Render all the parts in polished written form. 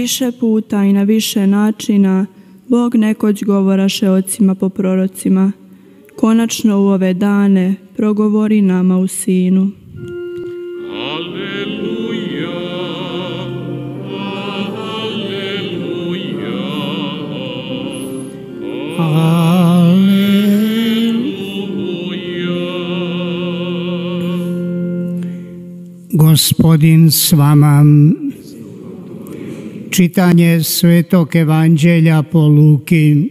više puta i na više načina Bog nekoć govoraše ocima po prorocima. Konačno u ove dane progovori nama u Sinu. Aleluja, aleluja, aleluja. Gospodin s vama. Čitanje Svetog Evanđelja po Luki.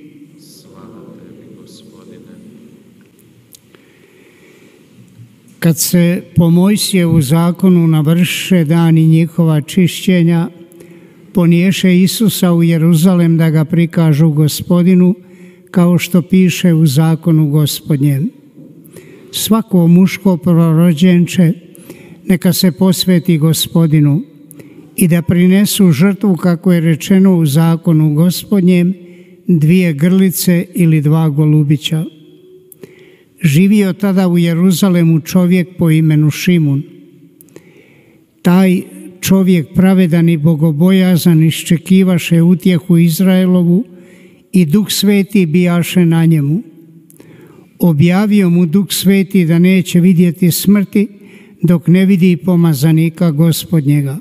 Kad se po Mojsijevu zakonu navrše dani njihova čišćenja, poniješe Isusa u Jeruzalem da ga prikažu Gospodinu, kao što piše u zakonu Gospodnjem. Svako muško prvorođenče neka se posveti Gospodinu i da prinesu žrtvu, kako je rečeno u zakonu Gospodnjem, 2 grlice ili 2 golubića. Živio tada u Jeruzalemu čovjek po imenu Šimun. Taj čovjek pravedan i bogobojazan iščekivaše utjehu Izraelovu i Duh Sveti bijaše na njemu. Objavio mu Duh Sveti da neće vidjeti smrti dok ne vidi pomazanika Gospodnjega.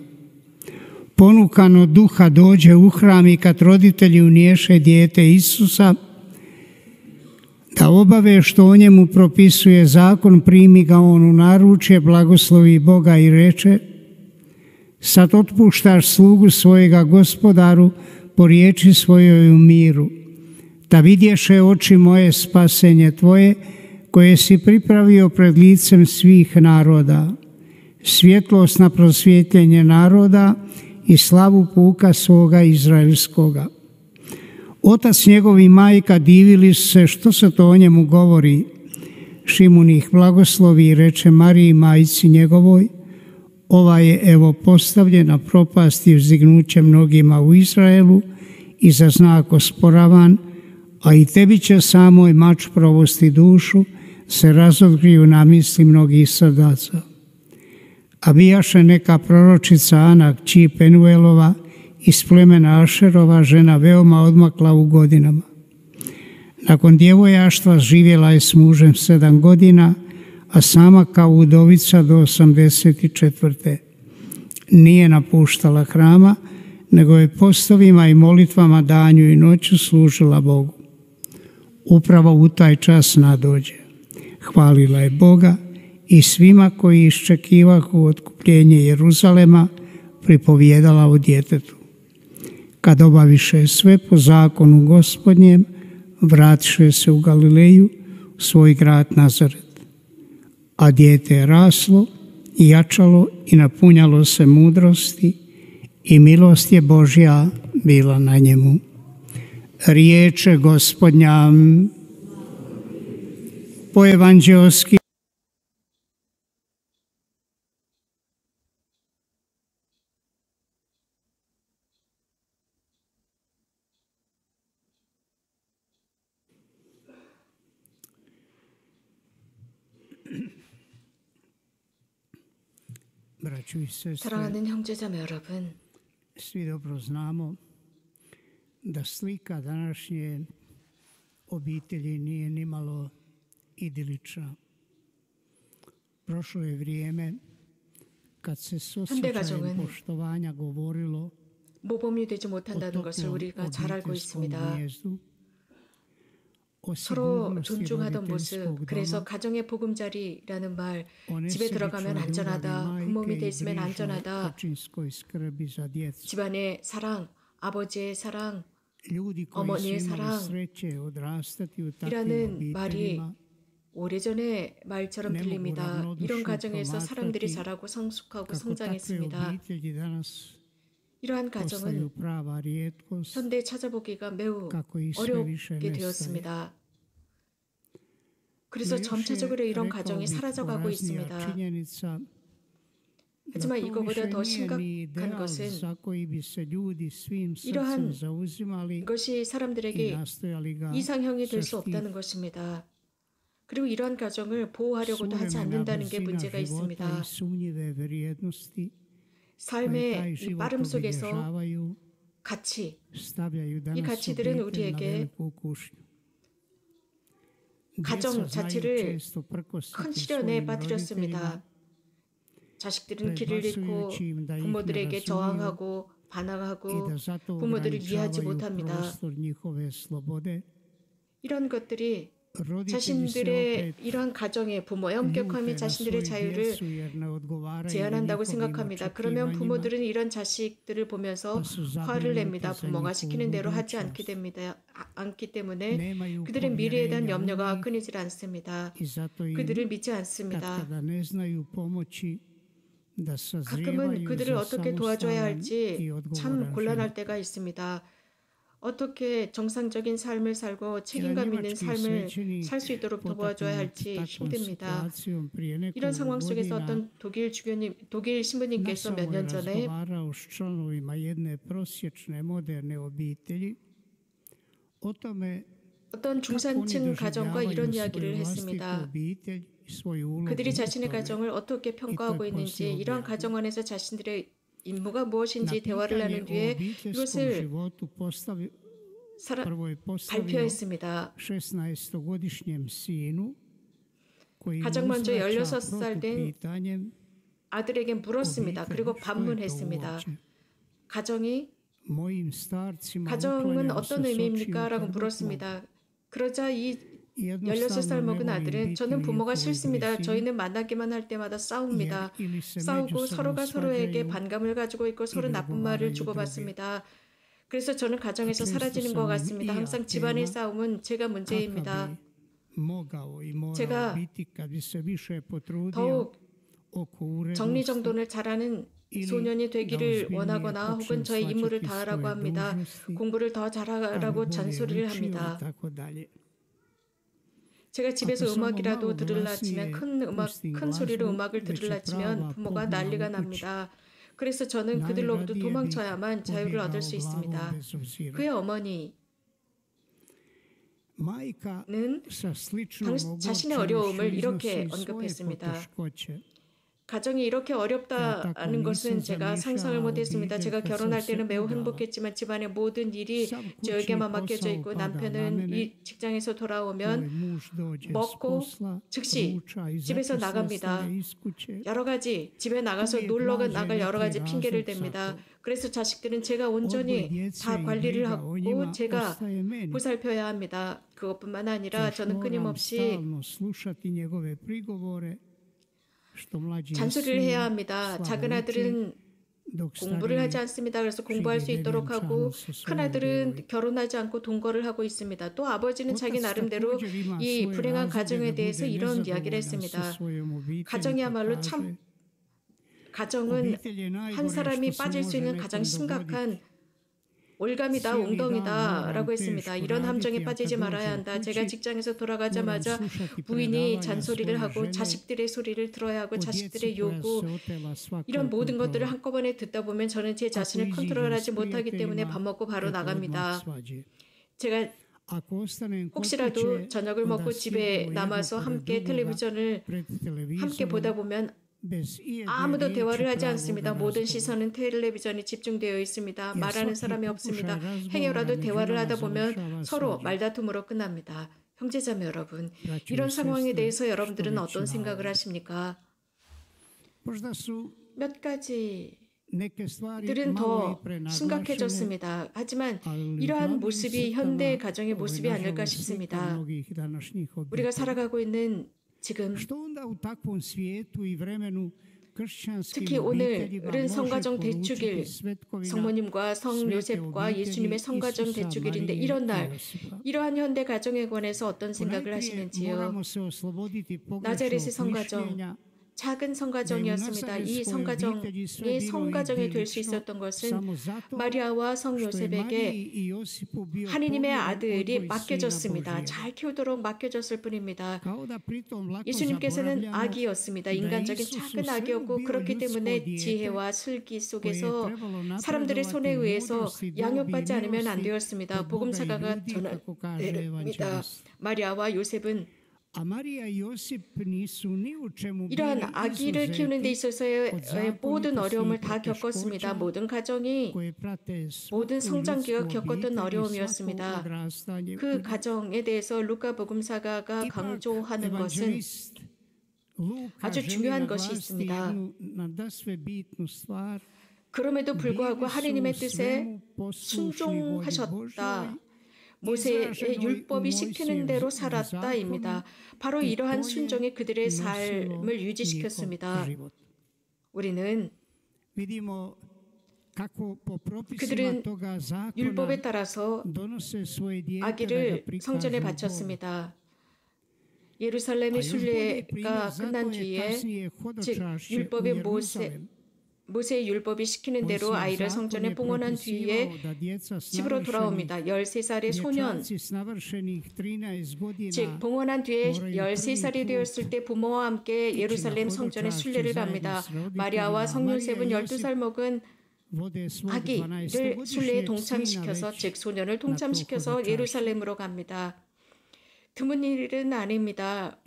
Ponukan od duha dođe u hram i kad roditelji uniješe dijete Isusa da obave što o njemu propisuje zakon, primi ga on u naručje, blagoslovi Boga i reče: sad otpuštaš slugu svojega Gospodaru po riječi svojoj u miru. Da vidješe oči moje spasenje tvoje, koje si pripravio pred licem svih naroda, svjetlost na prosvjetljenje naroda i slavu puka svoga izraelskoga. Otac njegov i majka divili se što se to o njemu govori. Šimun ih blagoslovi i reče Mariji, majci njegovoj: ova je evo postavljena propast i uzdignuće mnogima u Izraelu i za znak osporavan, a i tebi će samoj mač provosti dušu, se razotkriju namisli mnogih srdaca. A bijaše neka proročica Ana, kći Penuelova, iz plemena Ašerova, žena veoma odmakla u godinama. Nakon djevojaštva živjela je s mužem 7 godina, a sama kao udovica do 84. Nije napuštala hrama, nego je postovima i molitvama danju i noću služila Bogu. Upravo u taj čas nadođe. Hvalila je Boga i svima koji iščekivahu otkupljenje Jeruzalema pripovjedala o djetetu. Kad obaviše sve po zakonu Gospodnjem, vratiše se u Galileju, u svoj grad Nazaret. A dijete je raslo i jačalo i napunjalo se mudrosti i milost je Božja bila na njemu. Riječ Gospodnja. Po evanđelski. 사랑하는 형제자매 여러분, Svi dobro znamo da slika današnje obitelji nije nimalo idilična. Prošlo je vrijeme kad se s osjećajem poštovanja govorilo 모범이 되지 못한다는 것을 우리가 잘 알고 있습니다. 서로 존중하던 모습, 그래서 가정의 보금자리라는 말, 집에 들어가면 안전하다, 부모님이 돼 있으면 안전하다, 집안의 사랑, 아버지의 사랑, 어머니의 사랑이라는 말이 오래전의 말처럼 들립니다. 이런 가정에서 사람들이 자라고 성숙하고 성장했습니다. 이러한 가정은 현대에 찾아보기가 매우 어렵게 되었습니다. 그래서 점차적으로 이런 가정이 사라져가고 있습니다. 하지만 이거보다 더 심각한 것은 이러한 것이 사람들에게 이상형이 될 수 없다는 것입니다. 그리고 이러한 가정을 보호하려고도 하지 않는다는 게 문제가 있습니다. 삶의 이 빠름 속에서 가치, stavljaju 이 danas 가치들은 obitelj na 우리에게 veliku kušnju. 가정 Djeca znaju 자체를 često 큰 prkositi 시련에 svojim roditeljima, 빠뜨렸습니다. 자식들은 길을 잃고 predbacujući im da ih ne 부모들에게 razumiju 저항하고 i 반항하고 da zato 부모들을 이해하지 ograničavaju 못합니다. prostor njihove slobode. 이런 것들이 Roditelji se 자신들의 opet 이러한 가정의 부모의 ljute 엄격함이 na 자신들의 svoju 자유를 djecu jer ne odgovaraju 제한한다고 njihovim 생각합니다. 그러면 očekivanjima, 부모들은 이런 자식들을 보면서 pa su 화를 냅니다. zabrinuti za 부모가 njihovu 시키는 대로 하지 budućnost. 않기 때문에 Nemaju 그들의 미래에 대한 povjerenja u 염려가 njih 끊이질 않습니다. i zato im 그들을 믿지 않습니다. katkada ne znaju pomoći da 가끔은 sazrijevaju 그들을 za 어떻게 도와줘야 samostalan i 할지 참 odgovoran 곤란할 život. 때가 있습니다. 어떻게 정상적인 삶을 살고 책임감 있는 njemački 삶을 svećenik 살 수 있도록 도와줘야 potaknut 할지 takvom 힘듭니다. situacijom prije 이런 nekoliko 상황 속에서 godina 어떤 독일 신부님께서 nasamo 몇 je 년 전에 razgovarao s članovima jedne prosječne moderne obitelji o tome 어떤 kako oni 중산층 가정과 이런 doživljavaju 이야기를 svoju vlastitu 했습니다. obitelj i svoju ulogu 그들이 u 자신의 tome. 가정을 어떻게 평가하고 이 있는지 꼴 이러한 꼴 가정 안에서 자신들의 임무가 무엇인지 Na 대화를 pitanje 나눈 o 뒤에 obiteljskom 이것을 životu prvo je postavio 발표했습니다. 16-godišnjem sinu koji mu 가장 먼저 uzvraća 16살 된 protupitanjem 아들에게 물었습니다. obitelj, 그리고 što je to 반문했습니다. uopće? 가정이 Mojim starcima 가정은 uklanjam se 어떤 s 의미입니까? očiju 라고 kad 물었습니다. 그러자 이 Jednostavno 16살 ne 먹은 volim 아들은 biti 저는 u 부모가 njihovoj 싫습니다. blizini, 저희는 만나기만 할 때마다 싸웁니다. jer ili se 싸우고 međusobno 서로가 서로에게 svađaju 반감을 가지고 있고 서로 ili 나쁜 말을 ogovaraju 주고받습니다. 그래서 저는 가정에서 često 사라지는 sam 것 im 같습니다. i ja 항상 집안의 tema 싸움은 제가 kakav 문제입니다. bi mogao i morao 제가 biti kad bi se više potrudio 더욱 oko urednosti 정리정돈을 잘하는 소년이 되기를 원하거나 혹은 저의 임무를 다하라고 합니다. 공부를 더 잘하라고 잔소리를 합니다. 제가 집에서 음악이라도 들으려 치면 큰 소리로 음악을 들으려 치면 부모가 난리가 납니다. 그래서 저는 그들로부터 도망쳐야만 자유를 얻을 수 있습니다. 그의 어머니는 자신의 어려움을 이렇게 언급했습니다. 가정이 이렇게 어렵다는 것은 제가 상상을 못했습니다. 제가 결혼할 때는 매우 행복했지만 집안의 모든 일이 저에게만 맡겨져 있고 남편은 이 직장에서 돌아오면 먹고 즉시 집에서 나갑니다. 여러 가지 집에 나가서 놀러 나갈 여러 가지 핑계를 댑니다. 그래서 자식들은 제가 온전히 다 관리를 하고 제가 보살펴야 합니다. 그것뿐만 아니라 저는 끊임없이 잔소리를 해야 합니다. 작은 아들은 공부를 하지 않습니다. 그래서 공부할 수 있도록 하고 큰아들은 결혼하지 않고 동거를 하고 있습니다. 또 아버지는 자기 나름대로 이 불행한 가정에 대해서 이런 이야기를 했습니다. 가정이야말로 참 가정은 한 사람이 빠질 수 있는 가장 심각한 올감이다, 웅덩이다 라고 했습니다. 이런 함정에 빠지지 말아야 한다. 제가 직장에서 돌아가자마자 부인이 잔소리를 하고 자식들의 소리를 들어야 하고 자식들의 요구 이런 모든 것들을 한꺼번에 듣다 보면 저는 제 자신을 컨트롤하지 못하기 때문에 밥 먹고 바로 나갑니다. 제가 혹시라도 저녁을 먹고 집에 남아서 함께 텔레비전을 함께 보다 보면 아무도 대화를 하지 않습니다. 모든 시선은 텔레비전에 집중되어 있습니다. 말하는 사람이 없습니다. 행여라도 대화를 하다 보면 서로 말다툼으로 끝납니다. 형제자매 여러분, 이런 상황에 대해서 여러분들은 어떤 생각을 하십니까? 몇 가지들은 더 심각해졌습니다. 하지만 이러한 모습이 현대 가정의 모습이 아닐까 싶습니다. 우리가 살아가고 있는 지금 특히 오늘은 성가정 대축일, 성모님과 성 요셉과 예수님의 성가정 대축일인데 이런 날, 이러한 현대 가정에 관해서 어떤 생각을 하시는지요? 나자렛의 성가정, 작은 성가정이었습니다. 이 성가정이 성가정이 될 수 있었던 것은 마리아와 성 요셉에게 하느님의 아들이 맡겨졌습니다. 잘 키우도록 맡겨졌을 뿐입니다. 예수님께서는 아기였습니다. 인간적인 작은 아기였고 그렇기 때문에 지혜와 슬기 속에서 사람들의 손에 의해서 양육받지 않으면 안 되었습니다. 복음사가가 전합니다. 마리아와 요셉은 이러한 아기를 키우는 데 있어서의 모든 어려움을 다 겪었습니다. 모든 가정이 모든 성장기가 겪었던 어려움이었습니다. 그 가정에 대해서 루카 복음사가가 강조하는 것은 아주 중요한 것이 있습니다. 그럼에도 불구하고 하느님의 뜻에 순종하셨다. 모세의 율법이 시키는 대로 살았다입니다. 바로 이러한 순종이 그들의 삶을 유지시켰습니다. 우리는 그들은 율법에 따라서 아기를 성전에 바쳤습니다. 예루살렘의 순례가 끝난 뒤에 즉 율법의 모세의 율법이 시키는 대로 아이를 성전에 봉헌한 뒤에 집으로 돌아옵니다. 13살의 소년, 즉 봉헌한 뒤에 13살이 되었을 때 부모와 함께 예루살렘 성전에 순례를 갑니다. 마리아와 성요셉은 12살 먹은 아기를 순례에 동참시켜서 즉 소년을 동참시켜서 예루살렘으로 갑니다. 드문 일은 아닙니다.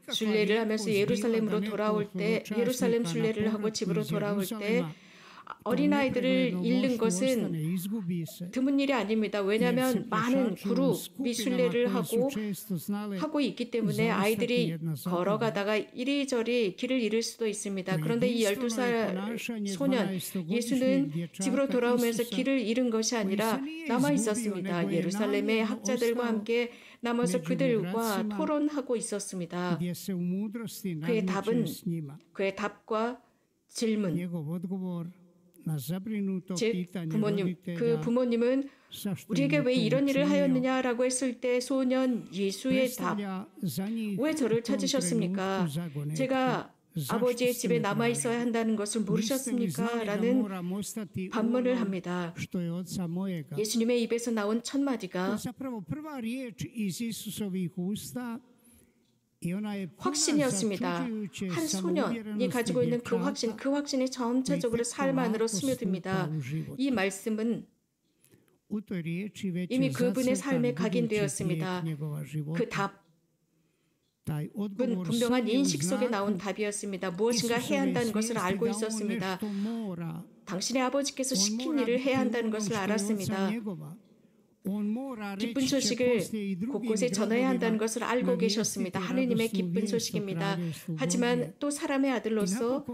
순례를 하면서 예루살렘으로 돌아올 때 예루살렘 순례를 하고 집으로 돌아올 때 어린아이들을 잃는 것은 드문 일이 아닙니다. 왜냐하면 많은 그룹이 순례를 하고 있기 때문에 아이들이 걸어가다가 이리저리 길을 잃을 수도 있습니다. 그런데 이 12살 소년 예수는 집으로 돌아오면서 길을 잃은 것이 아니라 남아 있었습니다. 예루살렘의 학자들과 함께 남아서 그들과 토론하고 있었습니다. 그의 답과 질문, 즉 그 부모님은 우리에게 왜 이런 일을 하였느냐라고 했을 때 소년 예수의 답, 왜 저를 찾으셨습니까? 제가 아버지의 집에 남아 있어야 한다는 것을 모르셨습니까? 라는 반문을 합니다. 예수님의 입에서 나온 첫 마디가 확신이었습니다. 한 소년이 가지고 있는 그 확신이 전체적으로 삶 안으로 스며듭니다. 이 말씀은 이미 그분의 삶에 각인되었습니다. 그 답은 분명한 인식 속에 나온 답이었습니다. 무엇인가 해야 한다는 것을 알고 있었습니다. 당신의 아버지께서 시킨 일을 해야 한다는 것을 알았습니다. 기쁜 소식을 곳곳에 전해야 한다는 것을 알고 계셨습니다. 하느님의 기쁜 소식입니다. 하지만 또 사람의 아들로서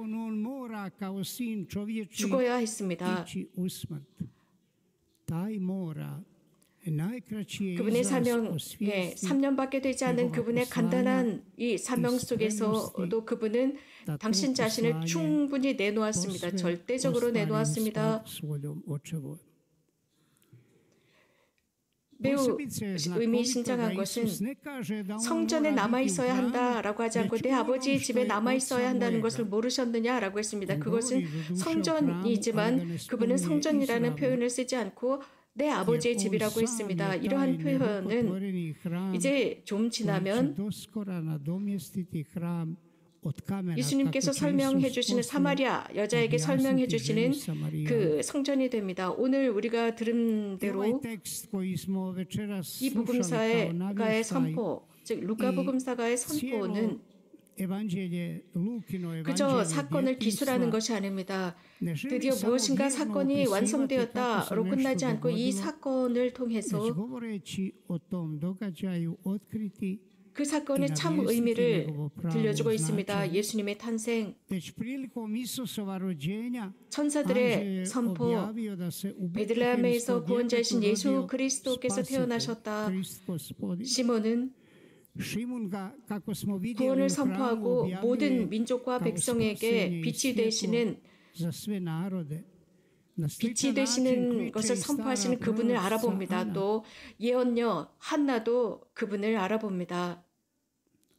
죽어야 했습니다. 그분의 사명에 3년밖에 되지 않은 그분의 간단한 이 사명 속에서도 그분은 당신 자신을 충분히 내놓았습니다. 절대적으로 내놓았습니다. 매우 의미심장한 것은 성전에 남아있어야 한다라고 하지 않고 내 아버지의 집에 남아있어야 한다는 것을 모르셨느냐라고 했습니다. 그것은 성전이지만 그분은 성전이라는 표현을 쓰지 않고 내 아버지의 집이라고 했습니다. 이러한 표현은 이제 좀 지나면 예수님께서 설명해 주시는 사마리아 여자에게 설명해 주시는 그 성전이 됩니다. 오늘 우리가 들은 대로 이 복음사가의 선포, 즉 루카 복음사가의 선포는 그저 사건을 기술하는 것이 아닙니다. 드디어 무엇인가 사건이 완성되었다로 끝나지 않고 이 사건을 통해서 그 사건의 참 의미를 들려주고 있습니다. 예수님의 탄생, 천사들의 선포, 베들레헴에서 구원자이신 예수 그리스도께서 태어나셨다. 시몬은 구원을 선포하고 모든 민족과 백성에게 빛이 되시는 것을 선포하시는 그분을 알아봅니다. 또 예언녀 한나도 그분을 알아봅니다.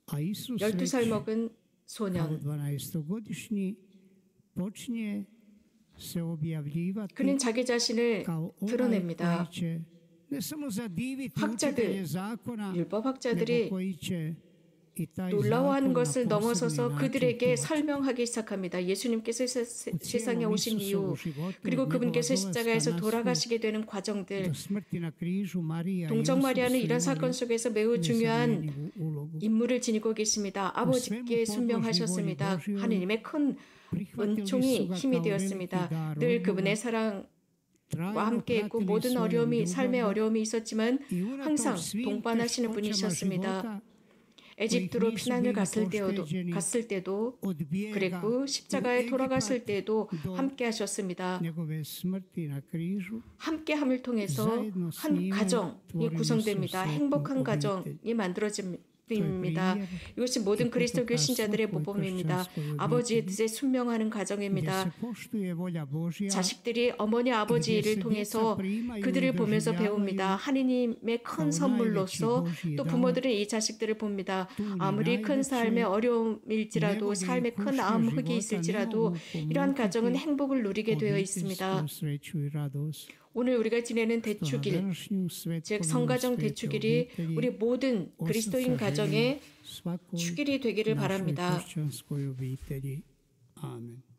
12살 먹은 소년. 그는 자기 자신을 드러냅니다. 율법 학자들이 놀라워하는 것을 넘어서서 그들에게 설명하기 시작합니다. 예수님께서 세상에 오신 이유, 그리고 그분께서 십자가에서 돌아가시게 되는 과정들, 동정 마리아는 이런 사건 속에서 매우 중요한 임무를 지니고 계십니다. 아버지께 순명하셨습니다. 하느님의 큰 은총이 힘이 되었습니다. 늘 그분의 사랑과 함께했고 모든 어려움이, 삶의 어려움이 있었지만 항상 동반하시는 분이셨습니다. 에집트로 피난을 갔을 때도 그랬고 십자가에 돌아갔을 때도 함께 하셨습니다. 함께함을 통해서 한 가정이 구성됩니다. 행복한 가정이 만들어집니다. 이것이 모든 그리스도교 신자들의 모범입니다. 아버지의 뜻에 순명하는 가정입니다. 자식들이 어머니 아버지를 통해서 그들을 보면서 배웁니다. 하느님의 큰 선물로서 또 부모들은 이 자식들을 봅니다. 아무리 큰 삶의 어려움일지라도 삶의 큰 암흑이 있을지라도 이러한 가정은 행복을 누리게 되어 있습니다. 오늘 우리가 지내는 대축일, 즉 성가정 대축일이 우리 모든 그리스도인 가정의 축일이 되기를 바랍니다. 아멘.